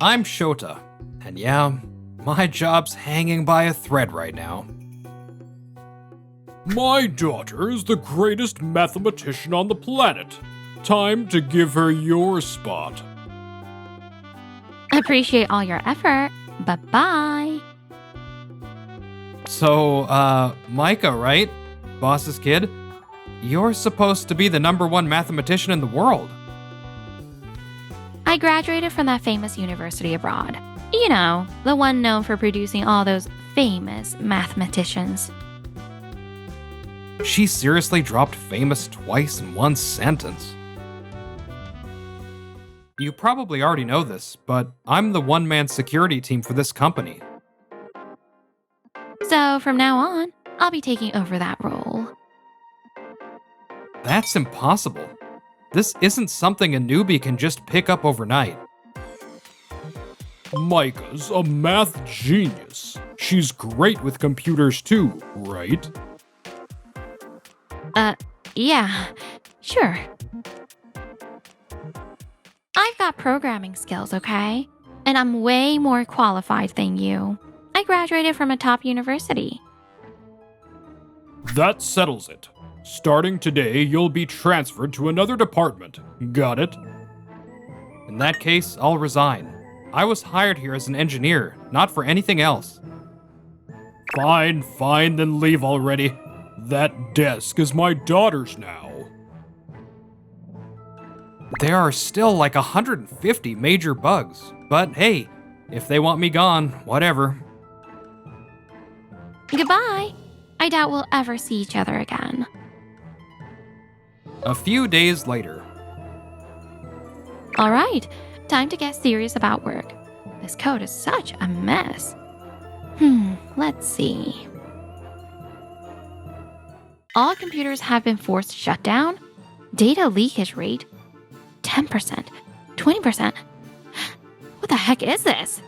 I'm Shota, and yeah, my job's hanging by a thread right now. My daughter is the greatest mathematician on the planet. Time to give her your spot. Appreciate all your effort. Bye-bye. So, Micah, right? Boss's kid? You're supposed to be the #1 mathematician in the world. I graduated from that famous university abroad. You know, the one known for producing all those famous mathematicians. She seriously dropped famous twice in one sentence. You probably already know this, but I'm the one-man security team for this company. So from now on, I'll be taking over that role. That's impossible. This isn't something a newbie can just pick up overnight. Micah's a math genius. She's great with computers too, right? Yeah, sure. I've got programming skills, okay? And I'm way more qualified than you. I graduated from a top university. That settles it. Starting today, you'll be transferred to another department. Got it? In that case, I'll resign. I was hired here as an engineer, not for anything else. Fine, then leave already. That desk is my daughter's now. There are still like 150 major bugs, but hey, if they want me gone, whatever. Goodbye. I doubt we'll ever see each other again. A few days later. All right, time to get serious about work. This code is such a mess. Let's see. All computers have been forced shutdown. Data leakage rate 10%, 20%. What the heck is this?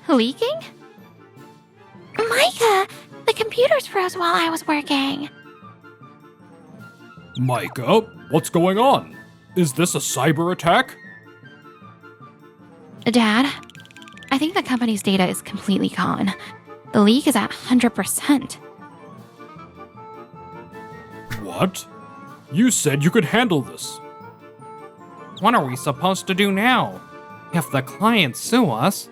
Leaking? Micah, the computers froze while I was working. Micah, what's going on? Is this a cyber attack? Dad, I think the company's data is completely gone. The leak is at 100%. What? You said you could handle this. What are we supposed to do now? If the clients sue us...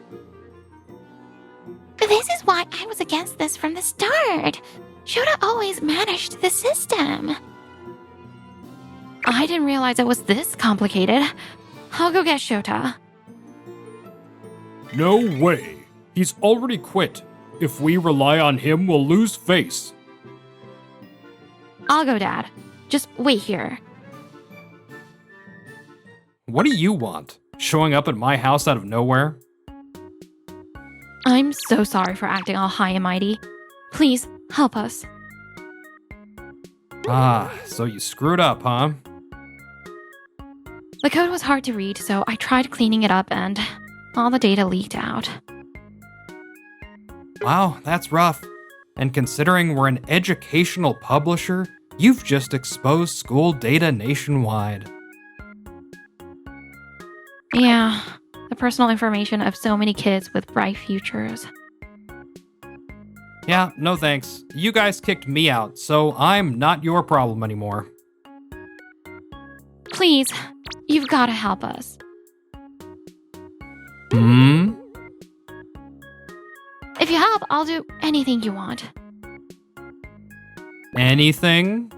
This is why I was against this from the start. Shota always managed the system. I didn't realize it was this complicated. I'll go get Shota. No way. He's already quit. If we rely on him, we'll lose face. I'll go, Dad. Just wait here. What do you want? Showing up at my house out of nowhere? I'm so sorry for acting all high and mighty. Please, help us. Ah, so you screwed up, huh? The code was hard to read, so I tried cleaning it up and all the data leaked out. Wow, that's rough. And considering we're an educational publisher, you've just exposed school data nationwide. Yeah, the personal information of so many kids with bright futures. Yeah, no thanks. You guys kicked me out, so I'm not your problem anymore. Please, you've got to help us. If you help, I'll do anything you want. Anything?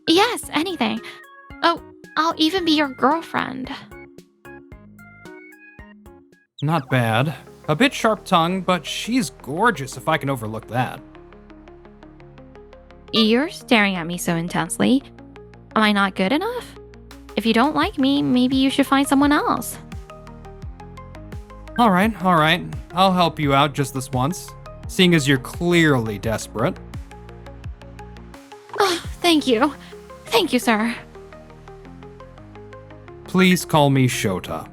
Yes, anything. Oh, I'll even be your girlfriend. Not bad. A bit sharp-tongued, but she's gorgeous if I can overlook that. You're staring at me so intensely. Am I not good enough? If you don't like me, maybe you should find someone else. Alright. I'll help you out just this once, seeing as you're clearly desperate. Oh, thank you. Thank you, sir. Please call me Shota.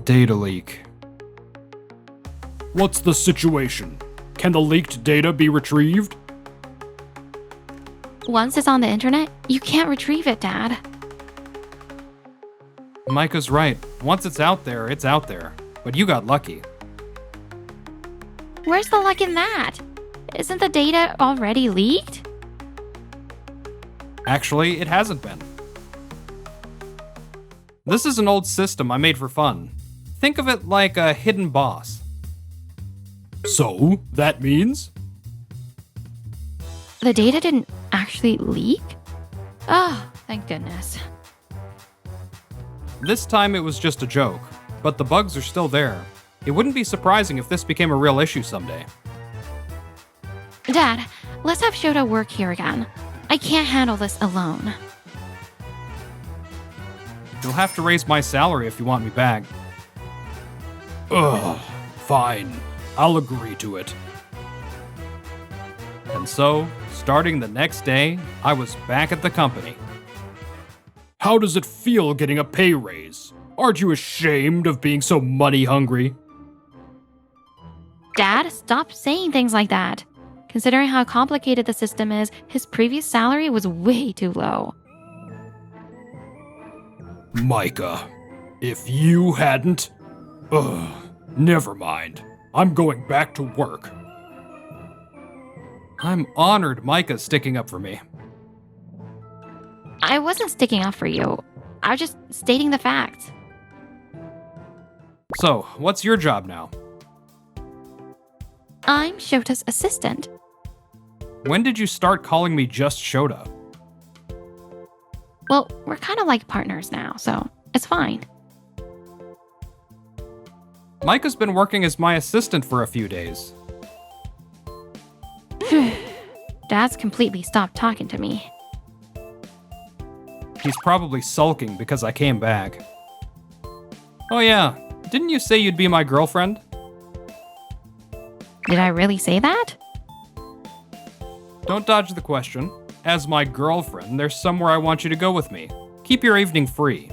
Data leak. What's the situation? Can the leaked data be retrieved? Once it's on the internet, you can't retrieve it, Dad. Micah's right. Once it's out there, it's out there. But you got lucky. Where's the luck in that? Isn't the data already leaked? Actually, it hasn't been. This is an old system I made for fun. Think of it like a hidden boss. So, that means? The data didn't actually leak? Oh, thank goodness. This time it was just a joke, but the bugs are still there. It wouldn't be surprising if this became a real issue someday. Dad, let's have Shota work here again. I can't handle this alone. You'll have to raise my salary if you want me back. Ugh, fine. I'll agree to it. And so, starting the next day, I was back at the company. How does it feel getting a pay raise? Aren't you ashamed of being so money hungry? Dad, stop saying things like that. Considering how complicated the system is, his previous salary was way too low. Micah, if you hadn't... Ugh, never mind. I'm going back to work. I'm honored Micah's sticking up for me. I wasn't sticking up for you. I was just stating the facts. So, what's your job now? I'm Shota's assistant. When did you start calling me just Shota? Well, we're kind of like partners now, so it's fine. Micah's been working as my assistant for a few days. Dad's completely stopped talking to me. He's probably sulking because I came back. Oh yeah, didn't you say you'd be my girlfriend? Did I really say that? Don't dodge the question. As my girlfriend, there's somewhere I want you to go with me. Keep your evening free.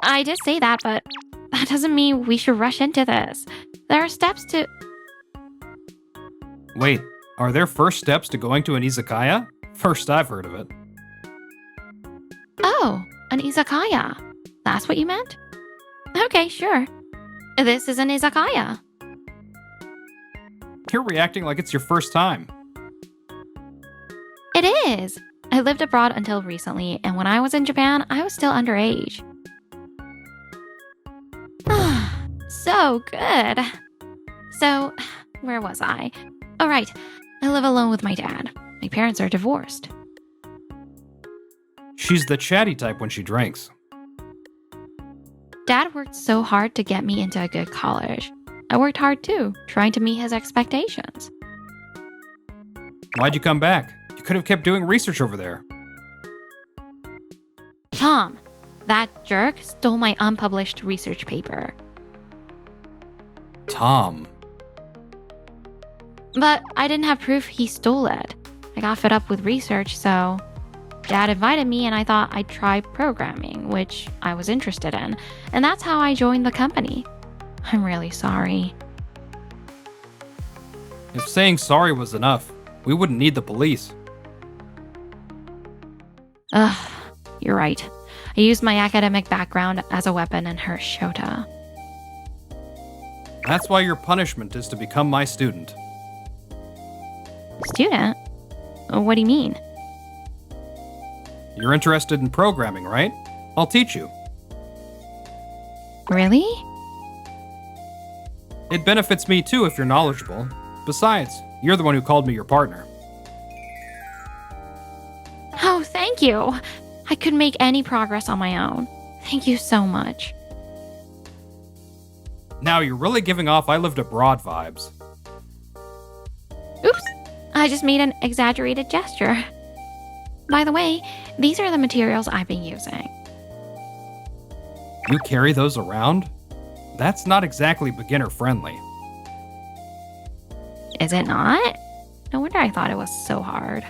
I did say that, but that doesn't mean we should rush into this. There are steps to... Wait, are there first steps to going to an izakaya? First I've heard of it. Oh, an izakaya. That's what you meant? Okay, sure. This is an izakaya. You're reacting like it's your first time. It is. I lived abroad until recently, and when I was in Japan, I was still underage. So good. So, where was I? Oh, right. I live alone with my dad. My parents are divorced. She's the chatty type when she drinks. Dad worked so hard to get me into a good college. I worked hard too, trying to meet his expectations. Why'd you come back? You could have kept doing research over there. Tom, that jerk stole my unpublished research paper. Tom. But I didn't have proof he stole it. I got fed up with research, so Dad invited me and I thought I'd try programming, which I was interested in, and that's how I joined the company. I'm really sorry. If saying sorry was enough, we wouldn't need the police. Ugh, you're right. I used my academic background as a weapon and hurt Shota. That's why your punishment is to become my student. Student? What do you mean? You're interested in programming, right? I'll teach you. Really? It benefits me too if you're knowledgeable. Besides, you're the one who called me your partner. Oh, thank you. I couldn't make any progress on my own. Thank you so much. Now you're really giving off I lived abroad vibes. Oops, I just made an exaggerated gesture. By the way, these are the materials I've been using. You carry those around? That's not exactly beginner friendly. Is it not? No wonder I thought it was so hard.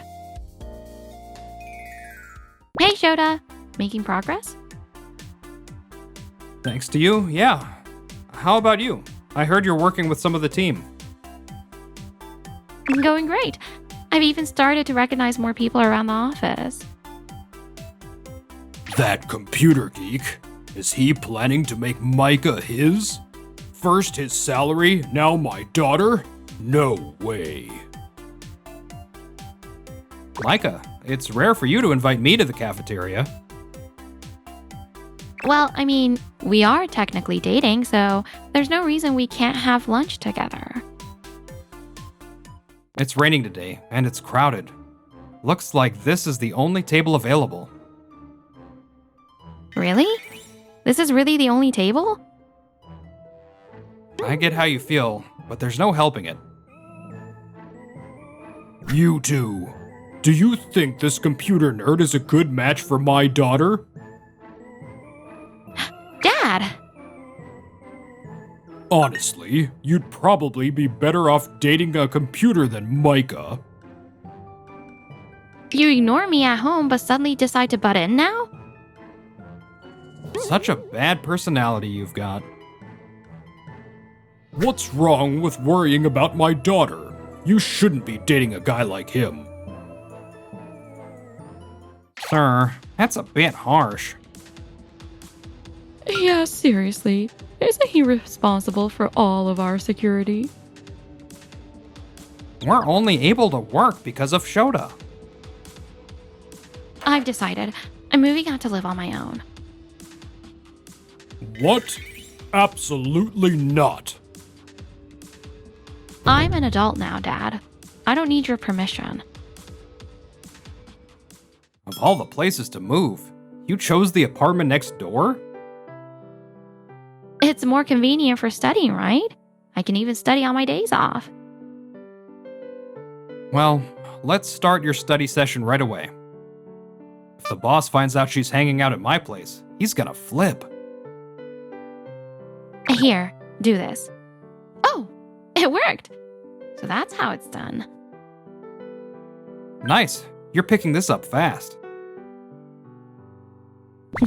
Hey, Shota. Making progress? Thanks to you, yeah. How about you? I heard you're working with some of the team. Going great. I've even started to recognize more people around the office. That computer geek, is he planning to make Micah his? First his salary, now my daughter? No way. Micah, it's rare for you to invite me to the cafeteria. Well, I mean, we are technically dating, so there's no reason we can't have lunch together. It's raining today, and it's crowded. Looks like this is the only table available. Really? This is really the only table? I get how you feel, but there's no helping it. You two, do you think this computer nerd is a good match for my daughter? Dad! Honestly, you'd probably be better off dating a computer than Micah. You ignore me at home but suddenly decide to butt in now? Such a bad personality you've got. What's wrong with worrying about my daughter? You shouldn't be dating a guy like him. Sir, that's a bit harsh. Yeah, seriously. Isn't he responsible for all of our security? We're only able to work because of Shota. I've decided. I'm moving out to live on my own. What? Absolutely not. I'm an adult now, Dad. I don't need your permission. Of all the places to move, you chose the apartment next door? It's more convenient for studying, right? I can even study on my days off. Well, let's start your study session right away. If the boss finds out she's hanging out at my place, he's gonna flip. Here, do this. Oh, it worked! So that's how it's done. Nice, you're picking this up fast.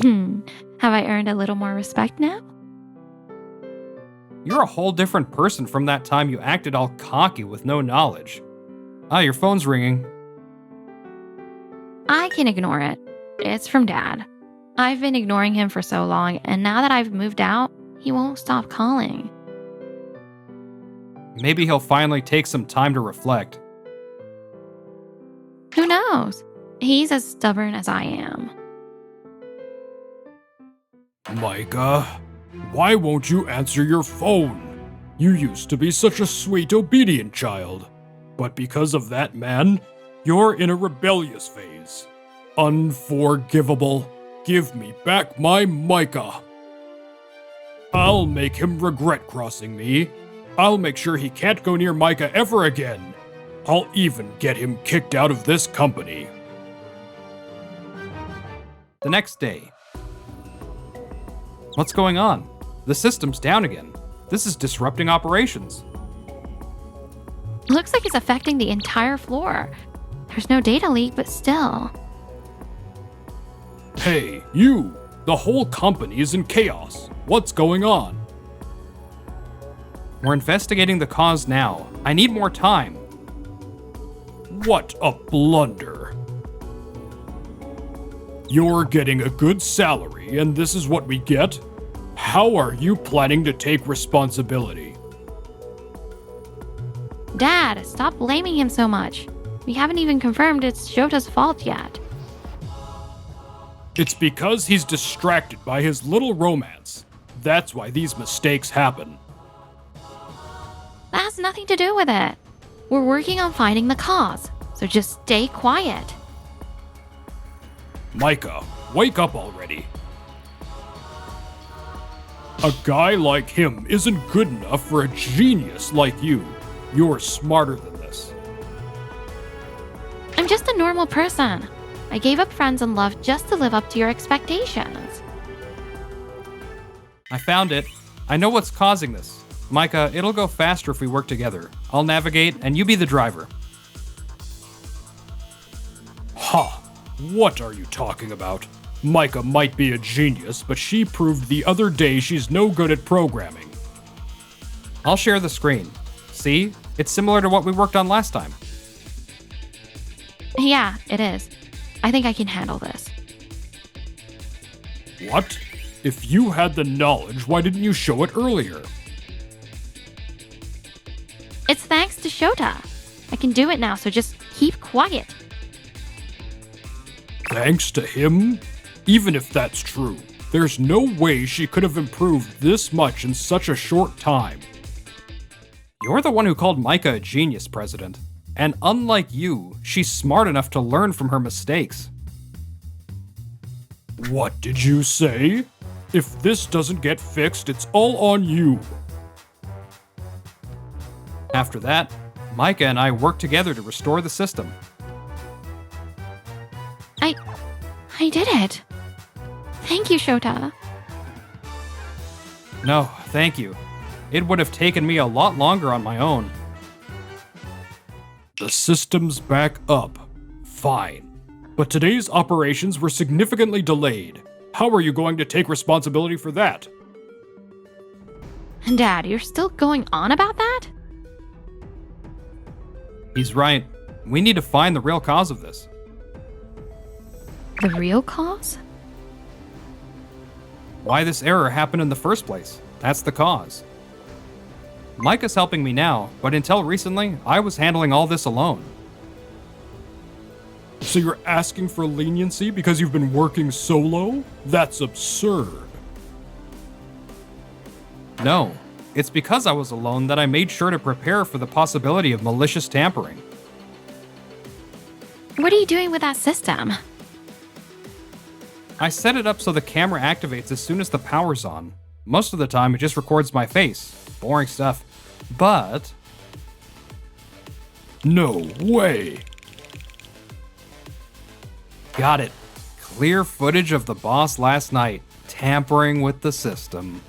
Have I earned a little more respect now? You're a whole different person from that time you acted all cocky with no knowledge. Ah, your phone's ringing. I can ignore it. It's from Dad. I've been ignoring him for so long, and now that I've moved out, he won't stop calling. Maybe he'll finally take some time to reflect. Who knows? He's as stubborn as I am. Micah, why won't you answer your phone? You used to be such a sweet, obedient child. But because of that man, you're in a rebellious phase. Unforgivable. Give me back my Micah. I'll make him regret crossing me. I'll make sure he can't go near Micah ever again. I'll even get him kicked out of this company. The next day. What's going on? The system's down again. This is disrupting operations. Looks like it's affecting the entire floor. There's no data leak, but still. Hey, you! The whole company is in chaos. What's going on? We're investigating the cause now. I need more time. What a blunder. You're getting a good salary, and this is what we get? How are you planning to take responsibility? Dad, stop blaming him so much. We haven't even confirmed it's Shota's fault yet. It's because he's distracted by his little romance. That's why these mistakes happen. That has nothing to do with it. We're working on finding the cause, so just stay quiet. Micah, wake up already. A guy like him isn't good enough for a genius like you. You're smarter than this. I'm just a normal person. I gave up friends and love just to live up to your expectations. I found it. I know what's causing this. Micah, it'll go faster if we work together. I'll navigate, and you be the driver. Ha! What are you talking about? Micah might be a genius, but she proved the other day she's no good at programming. I'll share the screen. See? It's similar to what we worked on last time. Yeah, it is. I think I can handle this. What? If you had the knowledge, why didn't you show it earlier? It's thanks to Shota. I can do it now, so just keep quiet. Thanks to him? Even if that's true, there's no way she could have improved this much in such a short time. You're the one who called Micah a genius, President. And unlike you, she's smart enough to learn from her mistakes. What did you say? If this doesn't get fixed, it's all on you. After that, Micah and I worked together to restore the system. I did it. Thank you, Shota. No, thank you. It would have taken me a lot longer on my own. The system's back up. Fine. But today's operations were significantly delayed. How are you going to take responsibility for that? Dad, you're still going on about that? He's right. We need to find the real cause of this. The real cause? Why this error happened in the first place. That's the cause. Micah's helping me now, but until recently, I was handling all this alone. So you're asking for leniency because you've been working solo? That's absurd. No, it's because I was alone that I made sure to prepare for the possibility of malicious tampering. What are you doing with that system? I set it up so the camera activates as soon as the power's on. Most of the time, it just records my face. Boring stuff. But... No way! Got it. Clear footage of the boss last night, tampering with the system.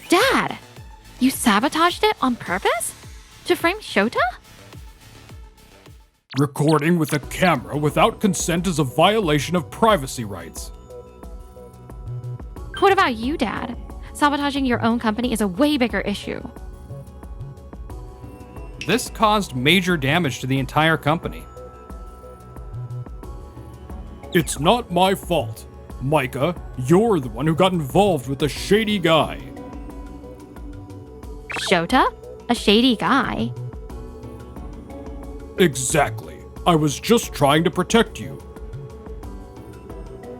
Dad! You sabotaged it on purpose? To frame Shota? Recording with a camera without consent is a violation of privacy rights. What about you, Dad? Sabotaging your own company is a way bigger issue. This caused major damage to the entire company. It's not my fault. Micah, you're the one who got involved with the shady guy. Shota? A shady guy? Exactly. I was just trying to protect you.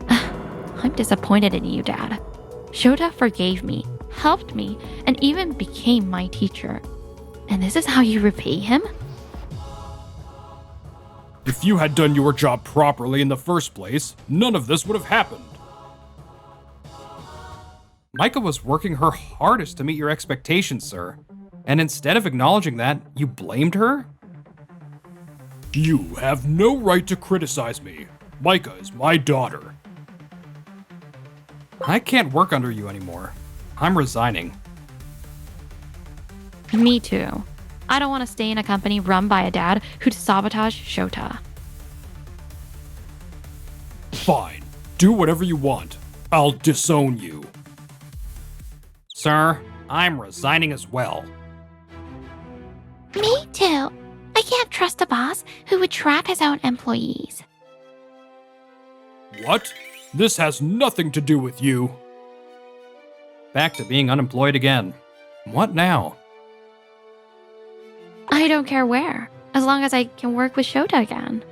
I'm disappointed in you, Dad. Shota forgave me, helped me, and even became my teacher. And this is how you repay him? If you had done your job properly in the first place, none of this would have happened. Micah was working her hardest to meet your expectations, sir. And instead of acknowledging that, you blamed her? You have no right to criticize me. Micah is my daughter. I can't work under you anymore. I'm resigning. Me too. I don't want to stay in a company run by a dad who'd sabotage Shota. Fine. Do whatever you want. I'll disown you. Sir, I'm resigning as well. Me too. I can't trust a boss who would trap his own employees. What? This has nothing to do with you. Back to being unemployed again. What now? I don't care where, as long as I can work with Shota again.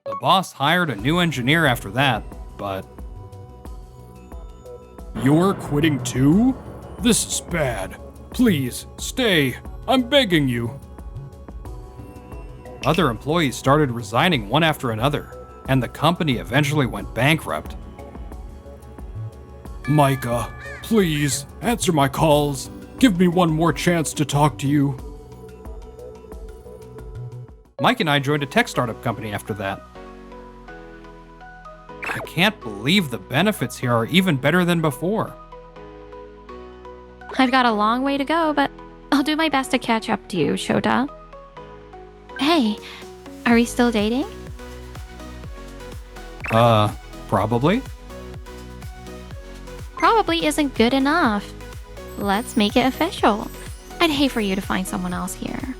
The boss hired a new engineer after that, but... You're quitting too? This is bad. Please, stay. I'm begging you. Other employees started resigning one after another, and the company eventually went bankrupt. Micah, please, answer my calls. Give me one more chance to talk to you. Mike and I joined a tech startup company after that. I can't believe the benefits here are even better than before. I've got a long way to go, but I'll do my best to catch up to you, Shota. Hey, are we still dating? Probably. Probably isn't good enough. Let's make it official. I'd hate for you to find someone else here.